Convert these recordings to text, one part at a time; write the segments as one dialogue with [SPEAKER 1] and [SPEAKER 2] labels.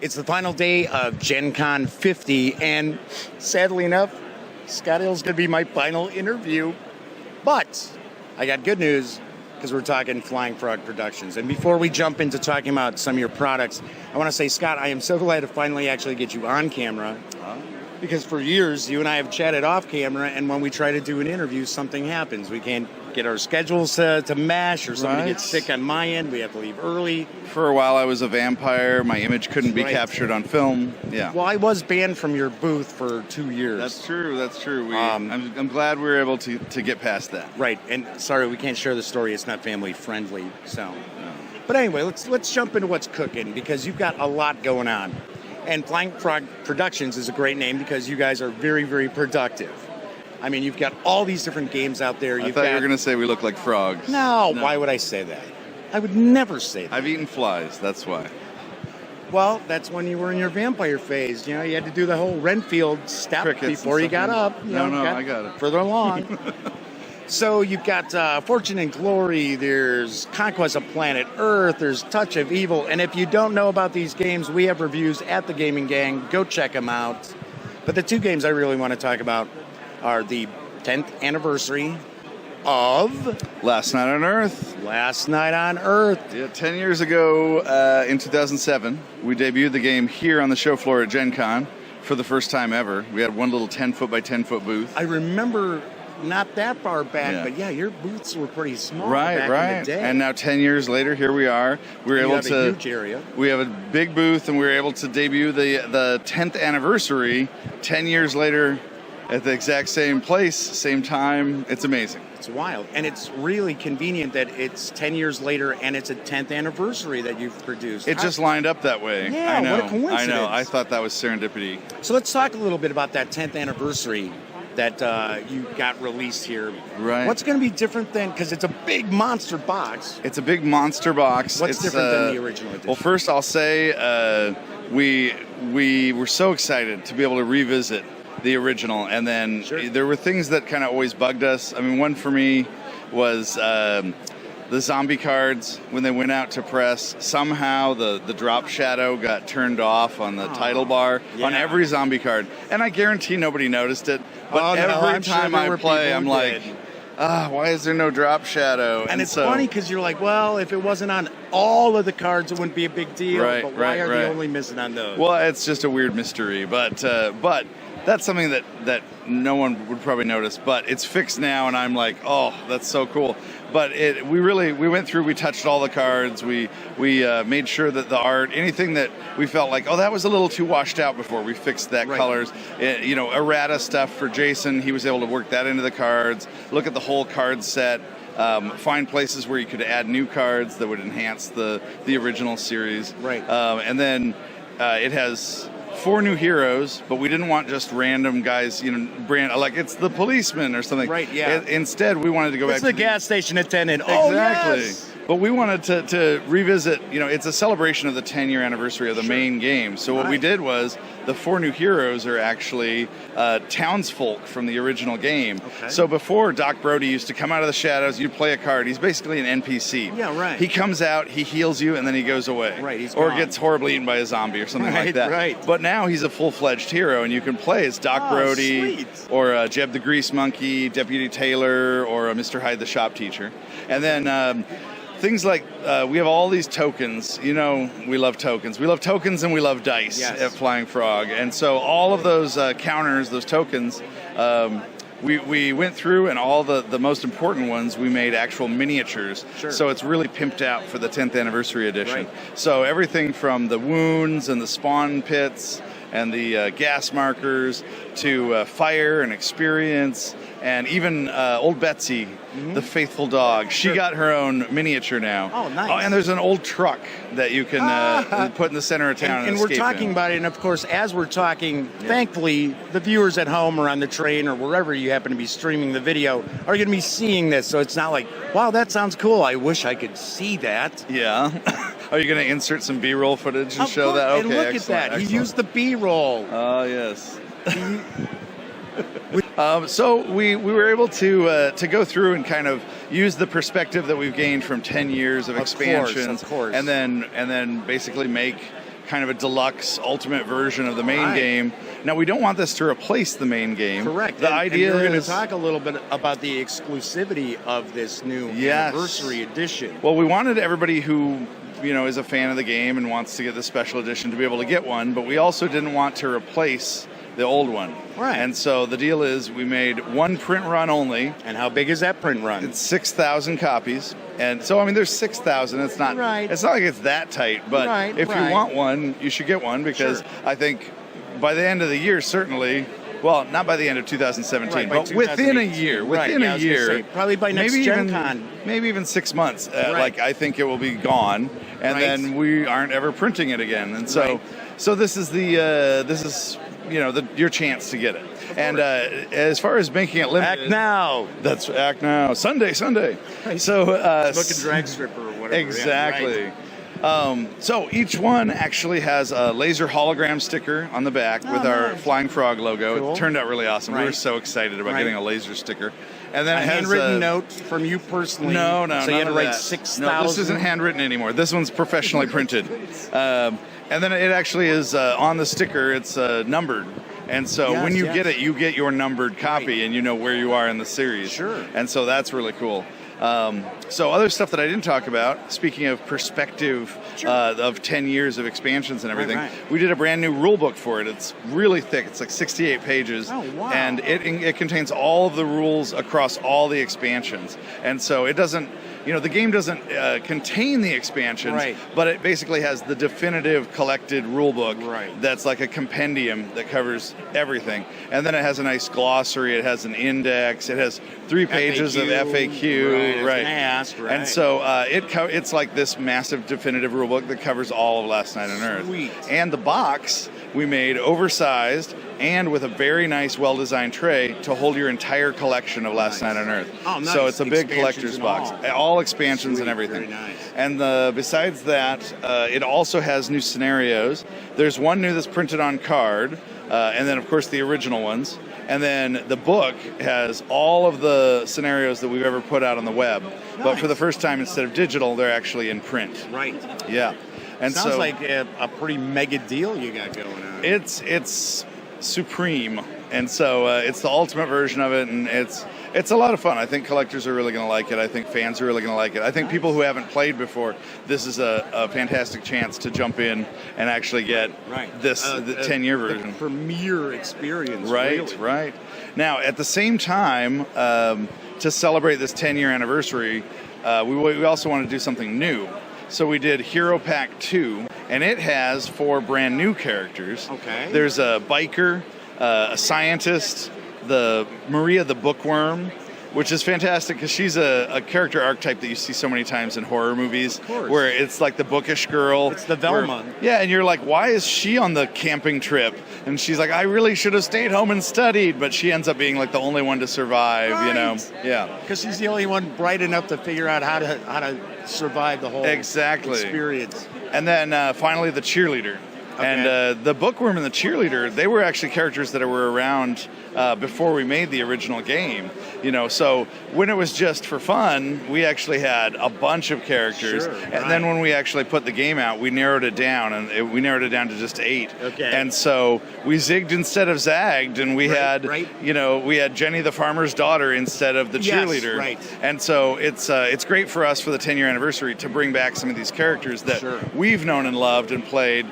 [SPEAKER 1] It's the final day of Gen Con 50, and sadly enough, Scott Hill's going to be my final interview. But I got good news, because we're talking Flying Frog Productions. And before we jump into talking about some of your products, I want to say, Scott, I am so glad to finally actually get you on camera. Because for years, you and I have chatted off camera, and when we try to do an interview, something happens. We can't get our schedules to mesh, or somebody gets sick on my end. We have to leave early.
[SPEAKER 2] For a while, I was a vampire. My image couldn't be captured on film. Yeah.
[SPEAKER 1] Well, I was banned from your booth for 2 years.
[SPEAKER 2] That's true. That's true. I'm glad we were able to get past that.
[SPEAKER 1] Right. And sorry, we can't share the story. It's not family friendly. So, But anyway, let's jump into what's cooking, because you've got a lot going on. And Flying Frog Productions is a great name because you guys are very, very productive. I mean, you've got all these different games out there.
[SPEAKER 2] I thought you were going to say we look like frogs.
[SPEAKER 1] No, why would I say that? I would never say that.
[SPEAKER 2] I've eaten flies, that's why.
[SPEAKER 1] Well, that's when you were in your vampire phase. You know, you had to do the whole Renfield step before you got up.
[SPEAKER 2] I got it.
[SPEAKER 1] Further along. So you've got Fortune and Glory, there's Conquest of Planet Earth, there's Touch of Evil, and if you don't know about these games, we have reviews at The Gaming Gang. Go check them out. But the two games I really want to talk about are the 10th anniversary of
[SPEAKER 2] Last Night on Earth.
[SPEAKER 1] Last Night on Earth.
[SPEAKER 2] Yeah, 10 years ago in 2007, we debuted the game here on the show floor at Gen Con for the first time ever. We had one little 10-foot by 10-foot booth.
[SPEAKER 1] I remember... Not that far back, but yeah, your booths were pretty small back in the day.
[SPEAKER 2] And now 10 years later, here we are. We're able to.
[SPEAKER 1] A huge area.
[SPEAKER 2] We have a big booth, and we were able to debut the 10th anniversary 10 years later at the exact same place, same time. It's amazing.
[SPEAKER 1] It's wild, and it's really convenient that it's 10 years later and it's a 10th anniversry that you've produced.
[SPEAKER 2] It just lined up that way.
[SPEAKER 1] Yeah,
[SPEAKER 2] I know.
[SPEAKER 1] what a coincidence.
[SPEAKER 2] I know. I thought that was serendipity.
[SPEAKER 1] So let's talk a little bit about that 10th anniversary that you got released here.
[SPEAKER 2] Right.
[SPEAKER 1] What's going to be different than, because it's a big monster box.
[SPEAKER 2] It's a big monster box.
[SPEAKER 1] What's different than the original edition?
[SPEAKER 2] Well, first I'll say we were so excited to be able to revisit the original, and then there were things that kind of always bugged us. I mean, one for me was the zombie cards. When they went out to press, somehow the drop shadow got turned off on the title bar on every zombie card, and I guarantee nobody noticed it. But every time I play, I'm like, why is there no drop shadow?
[SPEAKER 1] And it's funny because you're like, well, if it wasn't on all of the cards, it wouldn't be a big deal. But why are they only missing on those?
[SPEAKER 2] Well, it's just a weird mystery. But that's something that no one would probably notice. But it's fixed now, and I'm like, oh, that's so cool. But we went through, we touched all the cards, we made sure that the art, anything that we felt like, oh, that was a little too washed out before, we fixed that colors. Errata stuff for Jason, he was able to work that into the cards, look at the whole card set, find places where you could add new cards that would enhance the original series.
[SPEAKER 1] Right.
[SPEAKER 2] And then it has 4 new heroes, but we didn't want just random guys, like it's the policeman or something.
[SPEAKER 1] Right, yeah.
[SPEAKER 2] Instead, we wanted to go back to
[SPEAKER 1] the gas station attendant.
[SPEAKER 2] Exactly.
[SPEAKER 1] Oh, yes.
[SPEAKER 2] But we wanted to revisit, it's a celebration of the 10-year anniversary of the main game. So what we did was, the 4 new heroes are actually townsfolk from the original game.
[SPEAKER 1] Okay.
[SPEAKER 2] So before, Doc Brody used to come out of the shadows, you'd play a card. He's basically an NPC.
[SPEAKER 1] Yeah, right.
[SPEAKER 2] He comes out, he heals you, and then he goes away.
[SPEAKER 1] Right, he's
[SPEAKER 2] Or
[SPEAKER 1] gone.
[SPEAKER 2] gets horribly eaten by a zombie or something like that.
[SPEAKER 1] Right.
[SPEAKER 2] But now he's a full-fledged hero, and you can play as Doc Brody,
[SPEAKER 1] sweet.
[SPEAKER 2] or Jeb the Grease Monkey, Deputy Taylor, or Mr. Hyde the Shop Teacher. And then things like, we have all these tokens. We love tokens. We love tokens and we love dice at Flying Frog. And so all of those counters, those tokens, we went through, and all the most important ones, we made actual miniatures.
[SPEAKER 1] Sure.
[SPEAKER 2] So it's really pimped out for the 10th anniversary edition.
[SPEAKER 1] Right.
[SPEAKER 2] So everything from the wounds and the spawn pits and the gas markers to fire and experience, and even old Betsy, the faithful dog. She got her own miniature now.
[SPEAKER 1] Oh, nice.
[SPEAKER 2] Oh, and there's an old truck that you can put in the center of town.
[SPEAKER 1] And we're talking about it, and of course, as we're talking, thankfully, the viewers at home or on the train or wherever you happen to be streaming the video are going to be seeing this. So it's not like, wow, that sounds cool. I wish I could see that.
[SPEAKER 2] Yeah. Are you going to insert some B-roll footage and show that? Okay,
[SPEAKER 1] and look at that.
[SPEAKER 2] Excellent.
[SPEAKER 1] He used the B-roll.
[SPEAKER 2] Oh, yes. So we were able to go through and kind of use the perspective that we've gained from 10 years of expansion,
[SPEAKER 1] of course.
[SPEAKER 2] and then basically make kind of a deluxe ultimate version of the main game. Now, we don't want this to replace the main game.
[SPEAKER 1] Correct.
[SPEAKER 2] The idea
[SPEAKER 1] we're going
[SPEAKER 2] is
[SPEAKER 1] to talk a little bit about the exclusivity of this new anniversary edition.
[SPEAKER 2] Well, we wanted everybody who is a fan of the game and wants to get the special edition to be able to get one, but we also didn't want to replace the old one.
[SPEAKER 1] Right.
[SPEAKER 2] And so the deal is we made one print run only.
[SPEAKER 1] And how big is that print run?
[SPEAKER 2] It's 6,000 copies. And so, I mean, there's 6,000. It's not It's not like it's that tight, but if you want one, you should get one because I think by the end of the year, certainly, well, not by the end of 2017, but within a year. Within a year.
[SPEAKER 1] Probably by next Gen Con.
[SPEAKER 2] Maybe even 6 months. Like, I think it will be gone. And then we aren't ever printing it again. And so this is your chance to get it. And as far as making it limited,
[SPEAKER 1] act now.
[SPEAKER 2] That's act now. Sunday. So
[SPEAKER 1] book and drag stripper or whatever.
[SPEAKER 2] Exactly. So each one actually has a laser hologram sticker on the back with our Flying Frog logo.
[SPEAKER 1] Cool.
[SPEAKER 2] It turned out really awesome. We were so excited about getting a laser sticker. And then
[SPEAKER 1] a handwritten note from you personally.
[SPEAKER 2] No.
[SPEAKER 1] So you had to write 6,000.
[SPEAKER 2] No, this isn't handwritten anymore. This one's professionally printed. And then it actually is on the sticker. It's numbered. And so when you get it, you get your numbered copy and you know where you are in the series.
[SPEAKER 1] Sure.
[SPEAKER 2] And so that's really cool. So other stuff that I didn't talk about, speaking of perspective of 10 years of expansions and everything, we did a brand new rule book for it. It's really thick. It's like 68 pages.
[SPEAKER 1] Oh, wow.
[SPEAKER 2] And it contains all of the rules across all the expansions. And so it doesn't, the game doesn't contain the expansions, but it basically has the definitive collected rule book that's like a compendium that covers everything. And then it has a nice glossary. It has an index. It has 3 pages of FAQ. And so it's like this massive definitive rule book that covers all of Last Night on Earth.
[SPEAKER 1] Sweet.
[SPEAKER 2] And the box we made oversized and with a very nice, well-designed tray to hold your entire collection of Last Night on Earth.
[SPEAKER 1] Oh, nice.
[SPEAKER 2] So it's a big collector's box. All expansions and everything.
[SPEAKER 1] Very nice.
[SPEAKER 2] And besides that, it also has new scenarios. There's one new that's printed on card, and then, of course, the original ones. And then the book has all of the scenarios that we've ever put out on the web. Nice. But for the first time, instead of digital, they're actually in print.
[SPEAKER 1] Right.
[SPEAKER 2] Yeah. And
[SPEAKER 1] sounds like a pretty mega deal you got going on.
[SPEAKER 2] It's supreme. And so it's the ultimate version of it, and it's a lot of fun. I think collectors are really going to like it. I think fans are really going to like it. I think people who haven't played before, this is a fantastic chance to jump in and actually get this the 10-year version.
[SPEAKER 1] The premier experience.
[SPEAKER 2] Right. Now, at the same time, to celebrate this 10-year anniversary, we also want to do something new. So we did Hero Pack 2, and it has 4 brand new characters.
[SPEAKER 1] Okay.
[SPEAKER 2] There's a biker, a scientist, the Maria the Bookworm, which is fantastic because she's a character archetype that you see so many times in horror movies, where it's like the bookish girl.
[SPEAKER 1] It's the Velma.
[SPEAKER 2] And you're like, why is she on the camping trip? And she's like, I really should have stayed home and studied, but she ends up being like the only one to survive, Yeah.
[SPEAKER 1] Because she's the only one bright enough to figure out how to survive the whole experience.
[SPEAKER 2] And then finally the cheerleader. Okay. And the Bookworm and the Cheerleader, they were actually characters that were around before we made the original game. So when it was just for fun, we actually had a bunch of characters. And then when we actually put the game out, we narrowed it down, and we narrowed it down to just 8.
[SPEAKER 1] Okay.
[SPEAKER 2] And so we zigged instead of zagged, and we had, we had Jenny the farmer's daughter instead of the cheerleader. And so it's great for us for the 10-year anniversary to bring back some of these characters that we've known and loved and played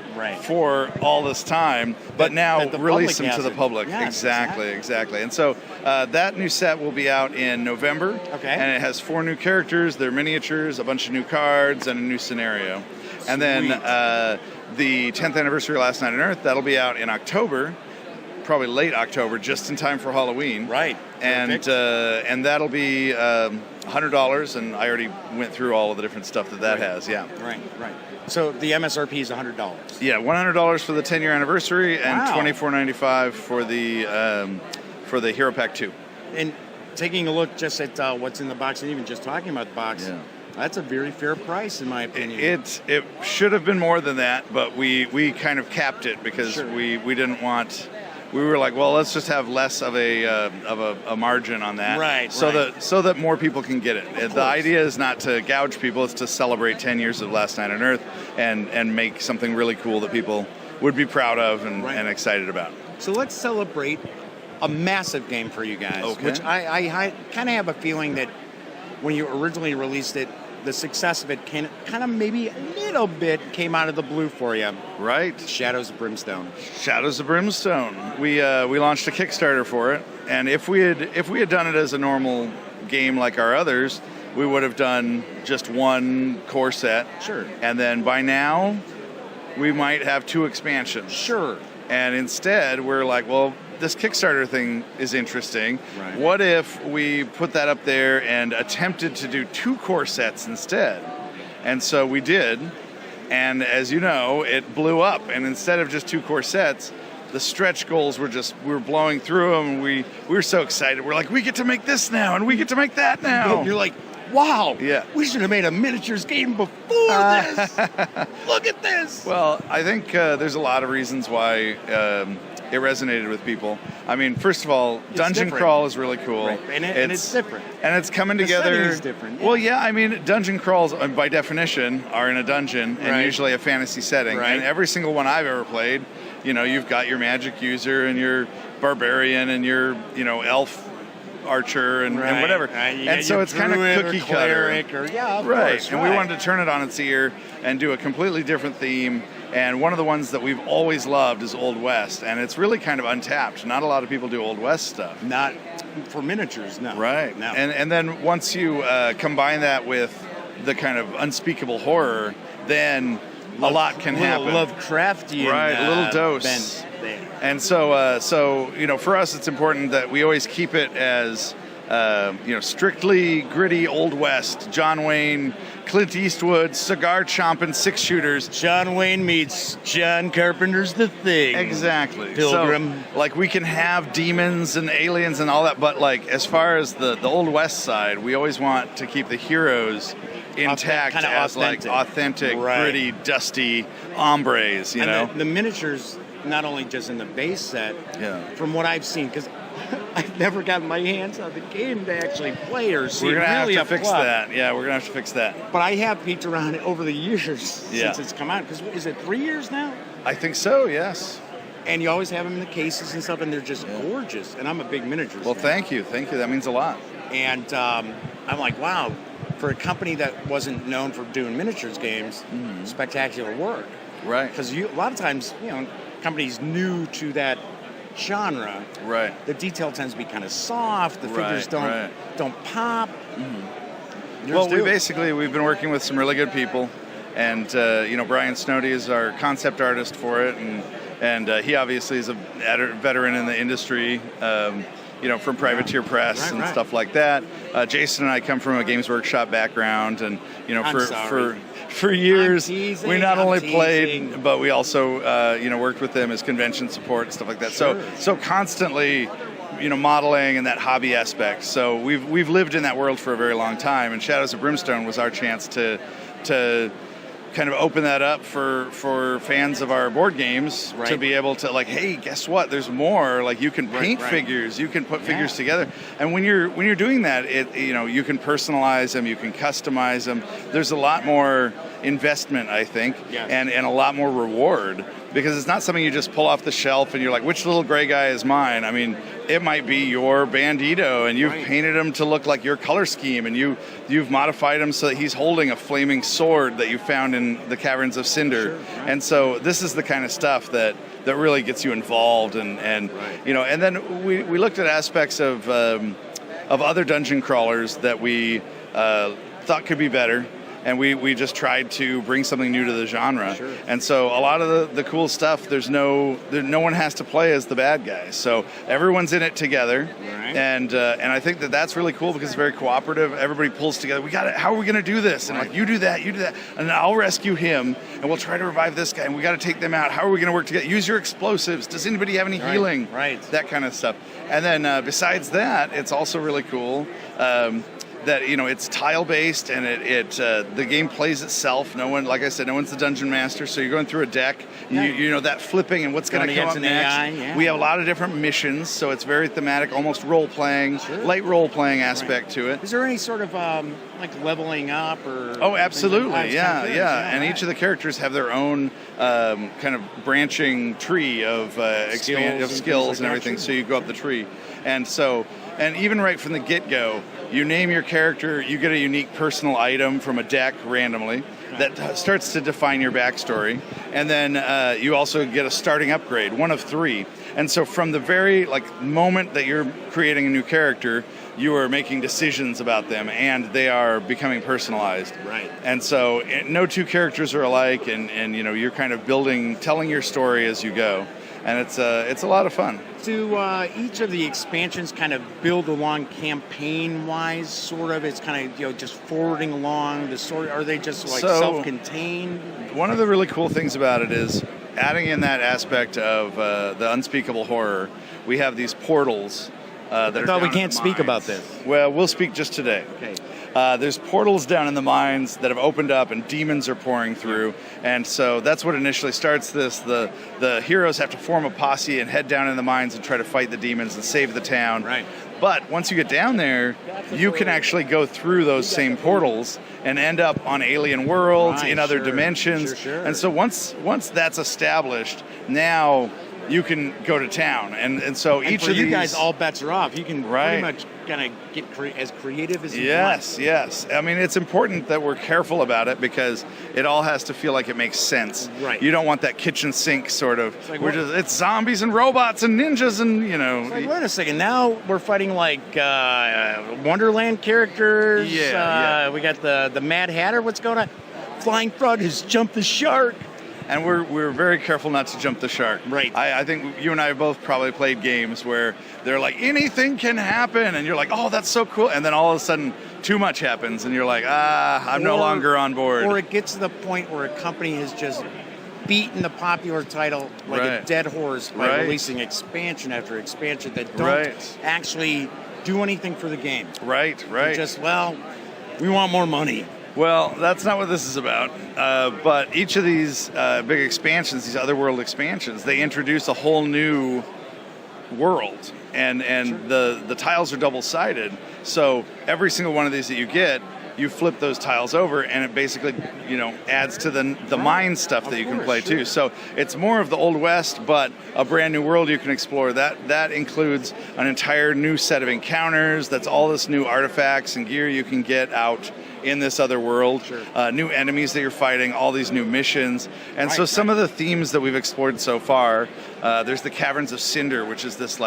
[SPEAKER 2] for all this time, but now release them to the public. Exactly. And so that new set will be out in November. Okay. And it has 4 new characters, their miniatures, a bunch of new cards, and a new scenario. Sweet. And then the 10th anniversary of Last Night on Earth, that'll be out in October, probably late October, just in time for Halloween. Right. And that'll be $100, and I already went through all of the different stuff that has. Yeah. Right.
[SPEAKER 1] So the MSRP is $100.
[SPEAKER 2] Yeah, $100 for the 10-year anniversary, and $24.95 for the Hero Pack 2.
[SPEAKER 1] And taking a look just at what's in the box, and even just talking about the box, that's a very fair price, in my opinion.
[SPEAKER 2] It should have been more than that, but we kind of capped it because we didn't want we were like, well, let's just have less of a margin on that,
[SPEAKER 1] Right,
[SPEAKER 2] so
[SPEAKER 1] right.
[SPEAKER 2] that more people can get it. The idea is not to gouge people; it's to celebrate 10 years of Last Night on Earth and make something really cool that people would be proud of and excited about.
[SPEAKER 1] So let's celebrate a massive game for you guys,
[SPEAKER 2] Okay.
[SPEAKER 1] which I kind of have a feeling that when you originally released it, the success of it kind of maybe a little bit came out of the blue for you.
[SPEAKER 2] Right.
[SPEAKER 1] Shadows of Brimstone.
[SPEAKER 2] Shadows of Brimstone. We launched a Kickstarter for it, and if we had done it as a normal game like our others, we would have done just one core set.
[SPEAKER 1] Sure.
[SPEAKER 2] And then by now, we might have 2 expansions.
[SPEAKER 1] Sure.
[SPEAKER 2] And instead, we're like, well, this Kickstarter thing is interesting.
[SPEAKER 1] Right.
[SPEAKER 2] What if we put that up there and attempted to do 2 core sets instead? And so we did. And as you know, it blew up. And instead of just 2 core sets, the stretch goals were we were blowing through them. And we were so excited. We're like, we get to make this now, and we get to make that now.
[SPEAKER 1] You're like, wow,
[SPEAKER 2] Yeah.
[SPEAKER 1] we should have made a miniatures game before this. Look at this.
[SPEAKER 2] Well, I think there's a lot of reasons why it resonated with people. I mean, first of all, Dungeon
[SPEAKER 1] different.
[SPEAKER 2] Crawl is really cool.
[SPEAKER 1] Right. And it's different.
[SPEAKER 2] And it's coming
[SPEAKER 1] The
[SPEAKER 2] together.
[SPEAKER 1] setting is different, yeah.
[SPEAKER 2] Well, yeah, I mean, dungeon crawls, by definition, are in a dungeon and
[SPEAKER 1] Right.
[SPEAKER 2] usually a fantasy setting.
[SPEAKER 1] Right.
[SPEAKER 2] And every single one I've ever played, you've got your magic user and your barbarian and your, elf archer and whatever. And so it's kind of cookie cutter.
[SPEAKER 1] Of
[SPEAKER 2] Right,
[SPEAKER 1] course,
[SPEAKER 2] and we wanted to turn it on its ear and do a completely different theme. And one of the ones that we've always loved is Old West, and it's really kind of untapped. Not a lot of people do Old West stuff.
[SPEAKER 1] Not for miniatures, no.
[SPEAKER 2] Right.
[SPEAKER 1] No.
[SPEAKER 2] And then once you combine that with the kind of unspeakable horror, then a lot can happen.
[SPEAKER 1] Lovecraftian,
[SPEAKER 2] Right, a little dose.
[SPEAKER 1] bent there.
[SPEAKER 2] And so for us, it's important that we always keep it as strictly gritty Old West, John Wayne, Clint Eastwood, cigar chomping 6-shooters.
[SPEAKER 1] John Wayne meets John Carpenter's The Thing.
[SPEAKER 2] Exactly.
[SPEAKER 1] Pilgrim.
[SPEAKER 2] So, we can have demons and aliens and all that, but as far as the Old West side, we always want to keep the heroes intact
[SPEAKER 1] Kinda
[SPEAKER 2] as authentic,
[SPEAKER 1] Right.
[SPEAKER 2] gritty, dusty hombres.
[SPEAKER 1] The miniatures, not only just in the base set,
[SPEAKER 2] Yeah.
[SPEAKER 1] from what I've seen, because I've never gotten my hands on the game to actually play or see
[SPEAKER 2] We're gonna
[SPEAKER 1] really
[SPEAKER 2] have to
[SPEAKER 1] up
[SPEAKER 2] fix
[SPEAKER 1] close.
[SPEAKER 2] that. Yeah, we're gonna have to fix that.
[SPEAKER 1] But I have peeked around it over the years
[SPEAKER 2] Yeah.
[SPEAKER 1] since it's come out. Because is it 3 years now?
[SPEAKER 2] I think so. Yes.
[SPEAKER 1] And you always have them in the cases and stuff, and they're just gorgeous. And I'm a big miniatures
[SPEAKER 2] Well,
[SPEAKER 1] fan.
[SPEAKER 2] thank you. That means a lot.
[SPEAKER 1] And I'm like, wow, for a company that wasn't known for doing miniatures games, spectacular work.
[SPEAKER 2] Right.
[SPEAKER 1] Because a lot of times, companies new to that genre,
[SPEAKER 2] Right.
[SPEAKER 1] the detail tends to be kind of soft. The figures
[SPEAKER 2] Right.
[SPEAKER 1] don't pop.
[SPEAKER 2] Well, we've been working with some really good people, and Brian Snowdy is our concept artist for it, and he obviously is a veteran in the industry. From Privateer Press and stuff like that. Jason and I come from a Games Workshop background, and for years we not only played, but we also worked with them as convention support and stuff like that.
[SPEAKER 1] Sure.
[SPEAKER 2] So constantly, modeling and that hobby aspect. So we've lived in that world for a very long time, and Shadows of Brimstone was our chance to kind of open that up for fans of our board games to be able to hey, guess what? There's more. You can paint figures, you can put figures together, and when you're doing that, you can personalize them, you can customize them. There's a lot more investment, I think, and a lot more reward, because it's not something you just pull off the shelf and you're like, which little gray guy is mine? I mean, it might be your Bandito, and you've painted him to look like your color scheme, and you've modified him so that he's holding a flaming sword that you found in the Caverns of Cinder. And so this is the kind of stuff that really gets you involved, and then we looked at aspects of other dungeon crawlers that we thought could be better. And we just tried to bring something new to the genre. Sure. And so a lot of the cool stuff, no one has to play as the bad guy. So everyone's in it together. Right. And I think that's really cool because it's very cooperative. Everybody pulls together. How are we going to do this? And you do that, and I'll rescue him, and we'll try to revive this guy, and we got to take them out. How are we going to work together? Use your explosives. Does anybody have any healing? Right. That kind of stuff. And then besides that, it's also really cool. that it's tile based, and the game plays itself. No one, like I said, no one's the dungeon master, so you're going through a deck. You know that flipping and what's going to come up next.
[SPEAKER 1] AI, yeah.
[SPEAKER 2] We have a lot of different missions, so it's very thematic, almost role playing, light role playing aspect to it.
[SPEAKER 1] Is there any sort of like leveling up or?
[SPEAKER 2] Oh, absolutely,
[SPEAKER 1] like
[SPEAKER 2] yeah. And each of the characters have their own kind of branching tree of skills and everything. So you go up the tree, and even right from the get-go, you name your character, you get a unique personal item from a deck randomly that starts to define your backstory, and then you also get a starting upgrade, one of 3. And so from the very moment that you're creating a new character, you are making decisions about them, and they are becoming personalized.
[SPEAKER 1] Right.
[SPEAKER 2] And so no 2 characters are alike, and you're kind of telling your story as you go, and it's a lot of fun.
[SPEAKER 1] Do each of the expansions kind of build along campaign-wise, sort of? It's kind of just forwarding along the story. Are they just self-contained?
[SPEAKER 2] One of the really cool things about it is adding in that aspect of the unspeakable horror. We have these portals.
[SPEAKER 1] I thought we can't speak about this.
[SPEAKER 2] Well, we'll speak just today.
[SPEAKER 1] Okay.
[SPEAKER 2] There's portals down in the mines that have opened up, and demons are pouring through, and so that's what initially starts this. The heroes have to form a posse and head down in the mines and try to fight the demons and save the town.
[SPEAKER 1] Right.
[SPEAKER 2] But once you get down there, you can actually go through those same portals and end up on alien worlds, in other dimensions.
[SPEAKER 1] Sure.
[SPEAKER 2] And so once that's established, now you can go to town, and so
[SPEAKER 1] and
[SPEAKER 2] each
[SPEAKER 1] for
[SPEAKER 2] of
[SPEAKER 1] you
[SPEAKER 2] these
[SPEAKER 1] guys, all bets are off. You can pretty much kind of get as creative as you want.
[SPEAKER 2] Yes. I mean, it's important that we're careful about it because it all has to feel like it makes sense.
[SPEAKER 1] Right.
[SPEAKER 2] You don't want that kitchen sink sort of. It's zombies and robots and ninjas and
[SPEAKER 1] It's like, wait a second. Now we're fighting like Wonderland characters.
[SPEAKER 2] Yeah.
[SPEAKER 1] We got the Mad Hatter. What's going on? Flying Frog has jumped the shark.
[SPEAKER 2] And we're very careful not to jump the shark.
[SPEAKER 1] Right.
[SPEAKER 2] I think you and I have both probably played games where they're like, anything can happen, and you're like, oh, that's so cool, and then all of a sudden too much happens, and you're like, I'm no longer on board.
[SPEAKER 1] Or it gets to the point where a company has just beaten the popular title like a dead horse by releasing expansion after expansion that don't actually do anything for the game.
[SPEAKER 2] Right.
[SPEAKER 1] They're just, we want more money.
[SPEAKER 2] Well, that's not what this is about. But each of these big expansions, these Otherworld expansions, they introduce a whole new world. And the tiles are double-sided. So every single one of these that you get, you flip those tiles over, and it basically, adds to the mine stuff that you can play too. So it's more of the Old West, but a brand new world you can explore. That includes an entire new set of encounters. That's all this new artifacts and gear you can get out in this other world, new enemies that you're fighting, all these new missions. And so some of the themes that we've explored so far, there's the Caverns of Cinder, which is this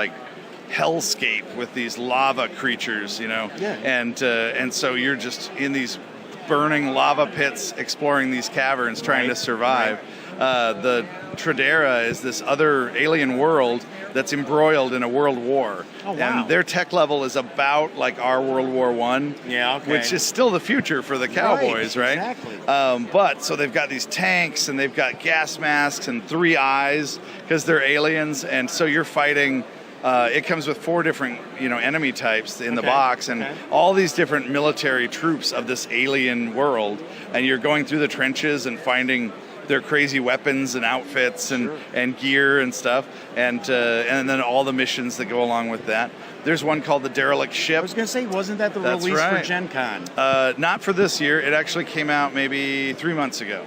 [SPEAKER 2] hellscape with these lava creatures, and so you're just in these burning lava pits exploring these caverns trying to survive. The Tradera is this other alien world that's embroiled in a world war.
[SPEAKER 1] Oh, wow.
[SPEAKER 2] And their tech level is about like our World War I, which is still the future for the cowboys, right?
[SPEAKER 1] Exactly.
[SPEAKER 2] But so they've got these tanks, and they've got gas masks and 3 eyes because they're aliens, and so you're fighting. It comes with 4 different, enemy types in the box, and all these different military troops of this alien world, and you're going through the trenches and finding their crazy weapons and outfits and gear and stuff, and then all the missions that go along with that. There's one called the Derelict Ship.
[SPEAKER 1] I was going to say, wasn't that the release for Gen Con?
[SPEAKER 2] Not for this year. It actually came out maybe 3 months ago.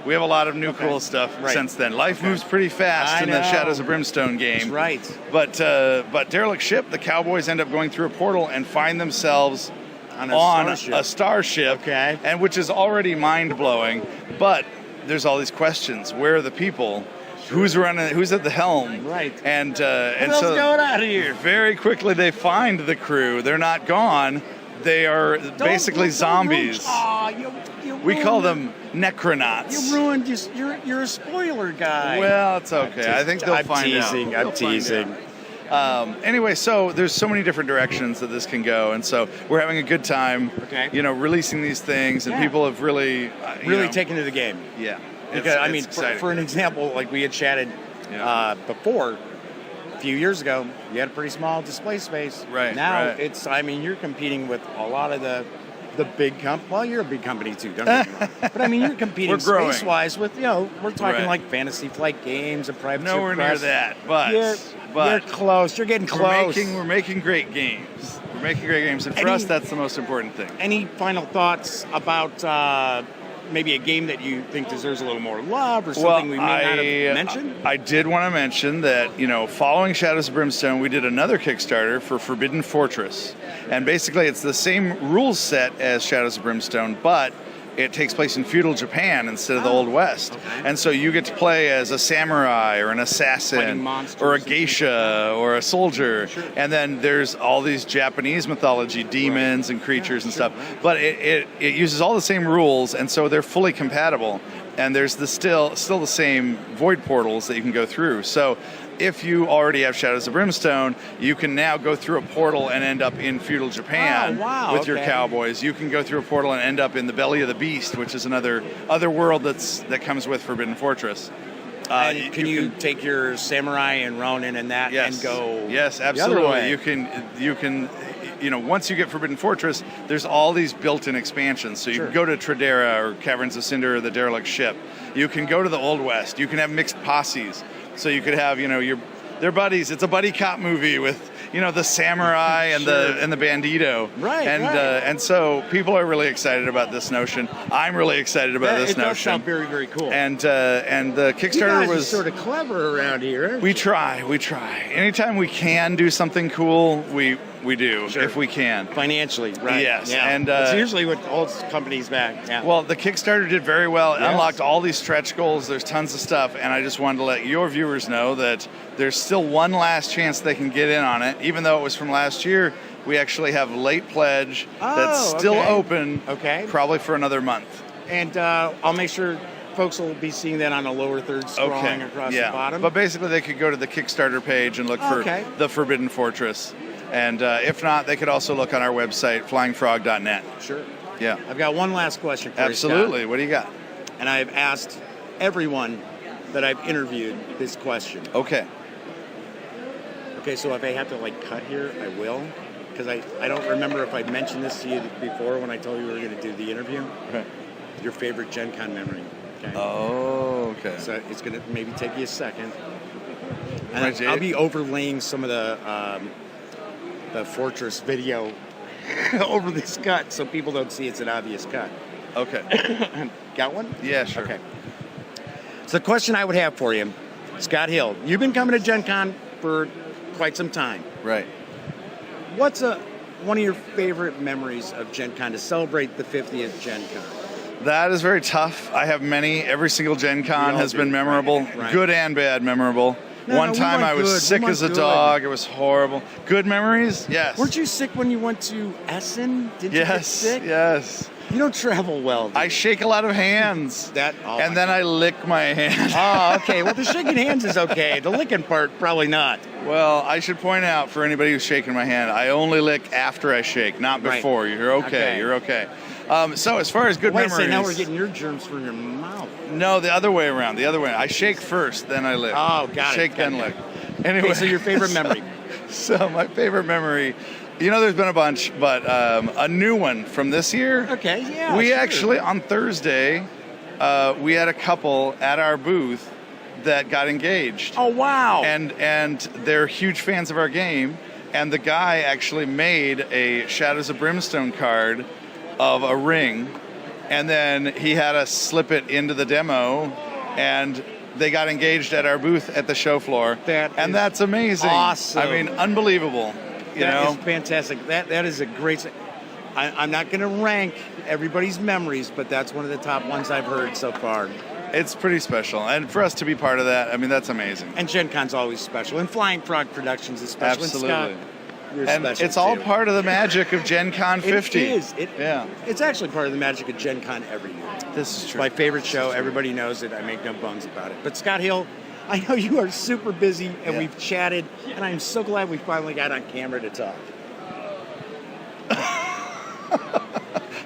[SPEAKER 2] We have a lot of new cool stuff since then. Life moves pretty fast in the Shadows of Brimstone game.
[SPEAKER 1] That's right.
[SPEAKER 2] But Derelict Ship, the cowboys end up going through a portal and find themselves on a starship, and which is already mind-blowing. But there's all these questions. Where are the people? Who's running? Who's at the helm?
[SPEAKER 1] Right.
[SPEAKER 2] And
[SPEAKER 1] what's going on here?
[SPEAKER 2] Very quickly they find the crew. They're not gone. They are basically zombies. We call them necronauts.
[SPEAKER 1] You ruined. You're a spoiler guy.
[SPEAKER 2] Well, it's okay. I think they'll find out.
[SPEAKER 1] I'm teasing.
[SPEAKER 2] Anyway, so there's so many different directions that this can go, and so we're having a good time. Releasing these things, and people have really
[SPEAKER 1] taken to the game.
[SPEAKER 2] Yeah.
[SPEAKER 1] Because, for an example, like we had chatted before, few years ago, you had a pretty small display space.
[SPEAKER 2] Right.
[SPEAKER 1] Now
[SPEAKER 2] right.
[SPEAKER 1] I mean, you're competing with a lot of the big well, you're a big company too, don't get me wrong. But I mean, you're competing
[SPEAKER 2] We're growing.
[SPEAKER 1] space-wise with, we're talking
[SPEAKER 2] Right.
[SPEAKER 1] like Fantasy Flight Games and Private
[SPEAKER 2] Nowhere near
[SPEAKER 1] Press.
[SPEAKER 2] that, but
[SPEAKER 1] You're close. You're getting close.
[SPEAKER 2] we're making great games. We're making great games, and for us, that's the most important thing.
[SPEAKER 1] Any final thoughts about maybe a game that you think deserves a little more love or something we may not have mentioned?
[SPEAKER 2] I did want to mention that, following Shadows of Brimstone, we did another Kickstarter for Forbidden Fortress. And basically, it's the same rules set as Shadows of Brimstone, but it takes place in feudal Japan instead of the Old West.
[SPEAKER 1] Okay.
[SPEAKER 2] And so you get to play as a samurai or an assassin or a geisha or a soldier.
[SPEAKER 1] Sure.
[SPEAKER 2] And then there's all these Japanese mythology, demons and creatures and stuff. But it uses all the same rules, and so they're fully compatible. And there's still the same void portals that you can go through. So if you already have Shadows of Brimstone, you can now go through a portal and end up in feudal Japan with your cowboys. You can go through a portal and end up in the belly of the beast, which is another world that comes with Forbidden Fortress.
[SPEAKER 1] Can you take your samurai and Ronin and that and go?
[SPEAKER 2] Yes,
[SPEAKER 1] The
[SPEAKER 2] absolutely.
[SPEAKER 1] other way?
[SPEAKER 2] You can. Once you get Forbidden Fortress, there's all these built-in expansions. So you can go to Tradera or Caverns of Cinder or the Derelict Ship. You can go to the Old West. You can have mixed posses. So you could have, their buddies. It's a buddy cop movie with, the samurai and the bandito.
[SPEAKER 1] Right.
[SPEAKER 2] And so people are really excited about this notion. I'm really excited about this notion.
[SPEAKER 1] It does sound very, very cool.
[SPEAKER 2] And the Kickstarter
[SPEAKER 1] you guys
[SPEAKER 2] was
[SPEAKER 1] are sort of clever around here.
[SPEAKER 2] We try. Anytime we can do something cool, we do if we can.
[SPEAKER 1] Financially, right?
[SPEAKER 2] Yes.
[SPEAKER 1] Yeah.
[SPEAKER 2] And
[SPEAKER 1] it's usually what holds companies back. Yeah.
[SPEAKER 2] Well, the Kickstarter did very well. It unlocked all these stretch goals. There's tons of stuff, and I just wanted to let your viewers know that there's still one last chance they can get in on it. Even though it was from last year, we actually have late pledge that's still open.
[SPEAKER 1] Okay.
[SPEAKER 2] Probably for another month.
[SPEAKER 1] And I'll make sure folks will be seeing that on the lower third scrolling across the bottom.
[SPEAKER 2] But basically, they could go to the Kickstarter page and look for the Forbidden Fortress. And if not, they could also look on our website, flyingfrog.net.
[SPEAKER 1] Sure.
[SPEAKER 2] Yeah.
[SPEAKER 1] I've got one last question for you,
[SPEAKER 2] Absolutely.
[SPEAKER 1] Scott.
[SPEAKER 2] What do you got?
[SPEAKER 1] And I've asked everyone that I've interviewed this question.
[SPEAKER 2] Okay.
[SPEAKER 1] Okay, so if I have to cut here, I will. Because I don't remember if I mentioned this to you before when I told you we were going to do the interview.
[SPEAKER 2] Okay.
[SPEAKER 1] Your favorite Gen Con memory. Okay.
[SPEAKER 2] Oh, okay.
[SPEAKER 1] So it's going to maybe take you a second. And I'll be overlaying some of the Fortress video over this cut so people don't see it's an obvious cut.
[SPEAKER 2] Okay.
[SPEAKER 1] Got one?
[SPEAKER 2] Yeah, sure.
[SPEAKER 1] Okay. So the question I would have for you, Scott Hill, you've been coming to Gen Con for quite some time.
[SPEAKER 2] Right.
[SPEAKER 1] What's one of your favorite memories of Gen Con to celebrate the 50th Gen Con?
[SPEAKER 2] That is very tough. I have many. Every single Gen Con has been memorable, good and bad memorable. One time I was sick as a dog. It was horrible. Good memories? Yes.
[SPEAKER 1] Weren't you sick when you went to Essen? Did you get sick?
[SPEAKER 2] Yes.
[SPEAKER 1] You don't travel well.
[SPEAKER 2] I shake a lot of hands. And then I lick my hand.
[SPEAKER 1] Oh, okay. Well, the shaking hands is okay. The licking part, probably not.
[SPEAKER 2] Well, I should point out for anybody who's shaking my hand, I only lick after I shake, not before. You're okay. You're okay. So as far as good memories...
[SPEAKER 1] Wait, now we're getting your germs from your mouth.
[SPEAKER 2] No, the other way around. I shake first, then I lick.
[SPEAKER 1] Oh, got it.
[SPEAKER 2] Shake, then lick. Anyway,
[SPEAKER 1] okay, so your favorite memory?
[SPEAKER 2] So my favorite memory... there's been a bunch, but a new one from this year.
[SPEAKER 1] Okay, yeah.
[SPEAKER 2] We actually, on Thursday, we had a couple at our booth that got engaged.
[SPEAKER 1] Oh, wow.
[SPEAKER 2] And they're huge fans of our game. And the guy actually made a Shadows of Brimstone card of a ring. And then he had us slip it into the demo. And they got engaged at our booth at the show floor. That's amazing.
[SPEAKER 1] Awesome.
[SPEAKER 2] I mean, unbelievable.
[SPEAKER 1] That is fantastic. That is a great... I'm not going to rank everybody's memories, but that's one of the top ones I've heard so far.
[SPEAKER 2] It's pretty special. And for us to be part of that, I mean, that's amazing.
[SPEAKER 1] And Gen Con's always special. And Flying Frog Productions is special.
[SPEAKER 2] Absolutely.
[SPEAKER 1] And Scott, you're
[SPEAKER 2] and
[SPEAKER 1] special
[SPEAKER 2] it's all
[SPEAKER 1] too.
[SPEAKER 2] part of the magic of Gen Con 50.
[SPEAKER 1] It is. It's actually part of the magic of Gen Con every year.
[SPEAKER 2] This is true.
[SPEAKER 1] My favorite show. Everybody knows it. I make no bones about it. But Scott Hill, I know you are super busy, and we've chatted, and I'm so glad we finally got on camera to talk.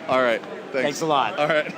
[SPEAKER 2] All right.
[SPEAKER 1] Thanks a lot.
[SPEAKER 2] All right.